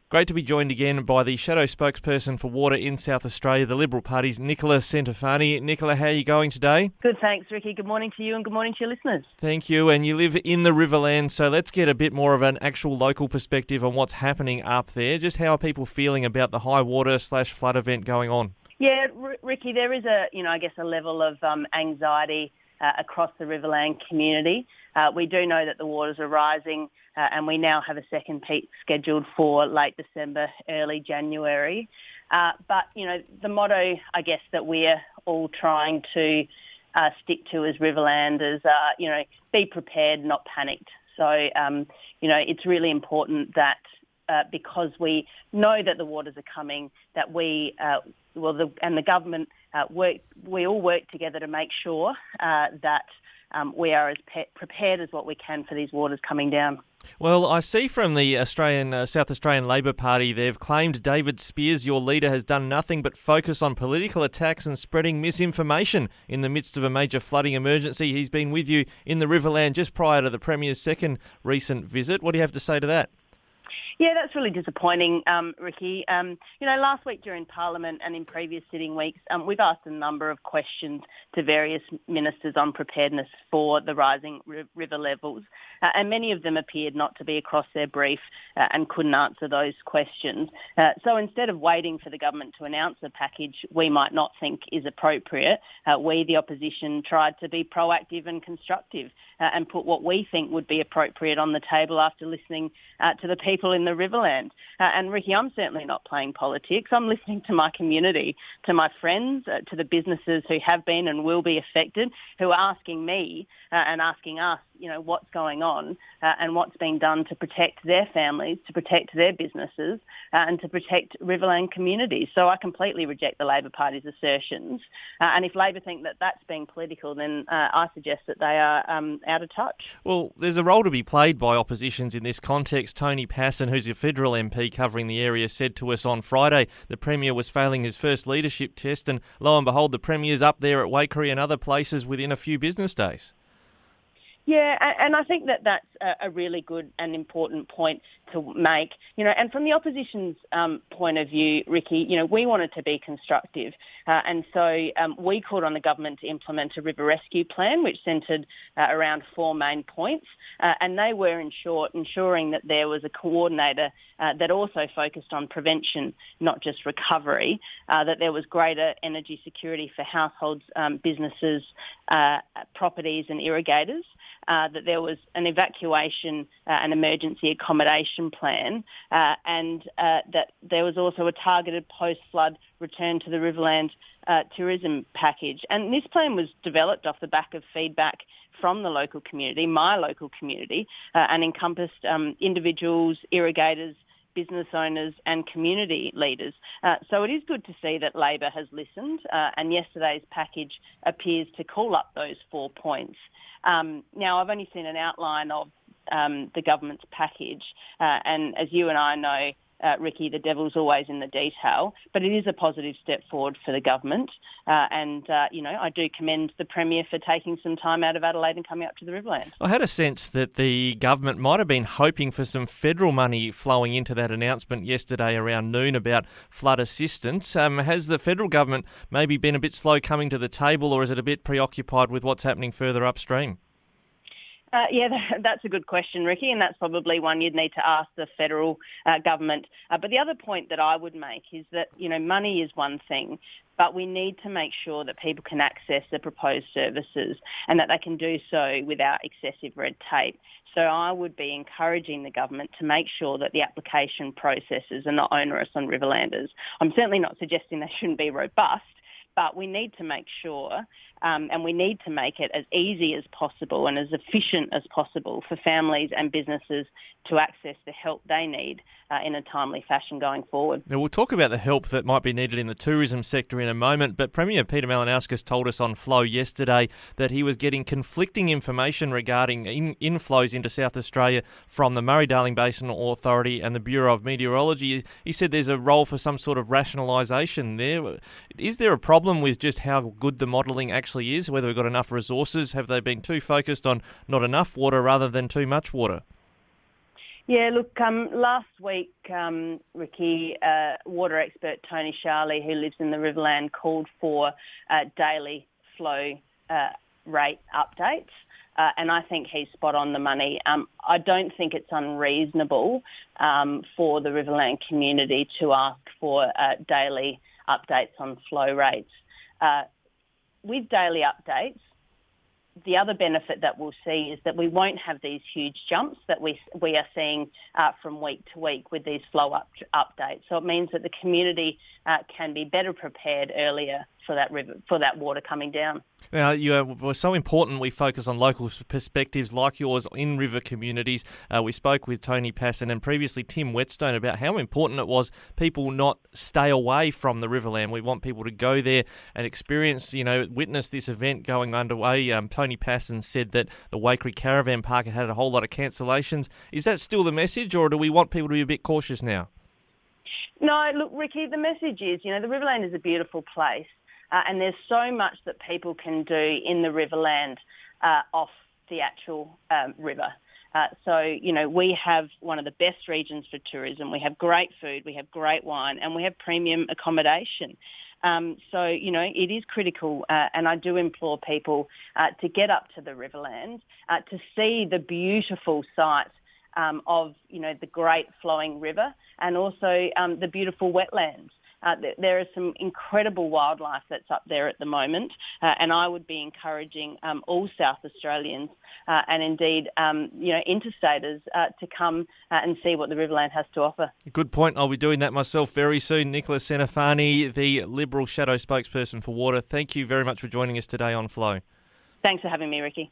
Great to be joined again by the Shadow Spokesperson for Water in South Australia, the Liberal Party's Nicola Centofanti. Nicola, how are you going today? Good, thanks, Ricky. Good morning to you and good morning to your listeners. Thank you. And you live in the Riverland, so let's get a bit more of an actual local perspective on what's happening up there. Just how are people feeling about the high water/flood event going on? Yeah, Ricky, there is a level of anxiety across the Riverland community. We do know that the waters are rising and we now have a second peak scheduled for late December, early January. But, the motto, I guess, that we're all trying to stick to as Riverlanders, be prepared, not panicked. So, it's really important that because we know that the waters are coming, that the government we all work together to make sure that we are as prepared as what we can for these waters coming down. Well, I see from the South Australian Labor Party, they've claimed David Spears, your leader, has done nothing but focus on political attacks and spreading misinformation in the midst of a major flooding emergency. He's been with you in the Riverland just prior to the Premier's second recent visit. What do you have to say to that? Yeah, that's really disappointing, Ricky. Last week during Parliament and in previous sitting weeks, we've asked a number of questions to various ministers on preparedness for the rising river levels, and many of them appeared not to be across their brief and couldn't answer those questions. So instead of waiting for the government to announce a package we might not think is appropriate, we, the opposition, tried to be proactive and constructive and put what we think would be appropriate on the table after listening to the people in the Riverland. And Ricky, I'm certainly not playing politics. I'm listening to my community, to my friends, to the businesses who have been and will be affected, who are asking me and asking us, what's going on and what's being done to protect their families, to protect their businesses and to protect Riverland communities. So I completely reject the Labor Party's assertions. And if Labor think that that's being political, then I suggest that they are out of touch. Well, there's a role to be played by oppositions in this context. Tony Passon, who's a federal MP covering the area, said to us on Friday the Premier was failing his first leadership test, and lo and behold, the Premier's up there at Waikerie and other places within a few business days. Yeah, and I think that that's a really good and important point to make. And from the opposition's point of view, Ricky, we wanted to be constructive. And so we called on the government to implement a river rescue plan, which centred around four main points. And they were, in short, ensuring that there was a coordinator that also focused on prevention, not just recovery, that there was greater energy security for households, businesses, properties and irrigators, that there was an evacuation and emergency accommodation plan, and that there was also a targeted post-flood return to the Riverland tourism package. And this plan was developed off the back of feedback from the local community, my local community, and encompassed individuals, irrigators, business owners and community leaders. So it is good to see that Labor has listened and yesterday's package appears to call up those 4 points. Now, I've only seen an outline of the government's package and as you and I know, Ricky, the devil's always in the detail, but it is a positive step forward for the government. I do commend the Premier for taking some time out of Adelaide and coming up to the Riverland. I had a sense that the government might have been hoping for some federal money flowing into that announcement yesterday around noon about flood assistance. Has the federal government maybe been a bit slow coming to the table, or is it a bit preoccupied with what's happening further upstream? That's a good question, Ricky, and that's probably one you'd need to ask the federal government. But the other point that I would make is that, money is one thing, but we need to make sure that people can access the proposed services and that they can do so without excessive red tape. So I would be encouraging the government to make sure that the application processes are not onerous on Riverlanders. I'm certainly not suggesting they shouldn't be robust, but we need to make sure and we need to make it as easy as possible and as efficient as possible for families and businesses to access the help they need in a timely fashion going forward. Now, we'll talk about the help that might be needed in the tourism sector in a moment, but Premier Peter Malinauskas told us on Flow yesterday that he was getting conflicting information regarding inflows into South Australia from the Murray-Darling Basin Authority and the Bureau of Meteorology. He said there's a role for some sort of rationalisation there. Is there a problem with just how good the modelling actually is, whether we've got enough resources? Have they been too focused on not enough water rather than too much water? Yeah, look, last week, Ricky, water expert Tony Charlie, who lives in the Riverland, called for daily flow rate updates. And I think he's spot on the money. I don't think it's unreasonable for the Riverland community to ask for daily updates on flow rates. With daily updates, the other benefit that we'll see is that we won't have these huge jumps that we are seeing from week to week with these flow updates. So it means that the community can be better prepared earlier for that water coming down. Now, it was so important we focus on local perspectives like yours in river communities. We spoke with Tony Passon and previously Tim Whetstone about how important it was people not stay away from the Riverland. We want people to go there and experience, witness this event going underway. Tony Passon said that the Waikerie Caravan Park had a whole lot of cancellations. Is that still the message, or do we want people to be a bit cautious now? No, look, Ricky, the message is, the Riverland is a beautiful place. And there's so much that people can do in the Riverland off the actual river. So, we have one of the best regions for tourism. We have great food, we have great wine, and we have premium accommodation. So, it is critical, and I do implore people to get up to the Riverland, to see the beautiful sights of, the great flowing river and also the beautiful wetlands. There is some incredible wildlife that's up there at the moment, and I would be encouraging all South Australians and indeed, interstaters to come and see what the Riverland has to offer. Good point. I'll be doing that myself very soon. Nicola Senafani, the Liberal Shadow Spokesperson for Water, thank you very much for joining us today on Flow. Thanks for having me, Ricky.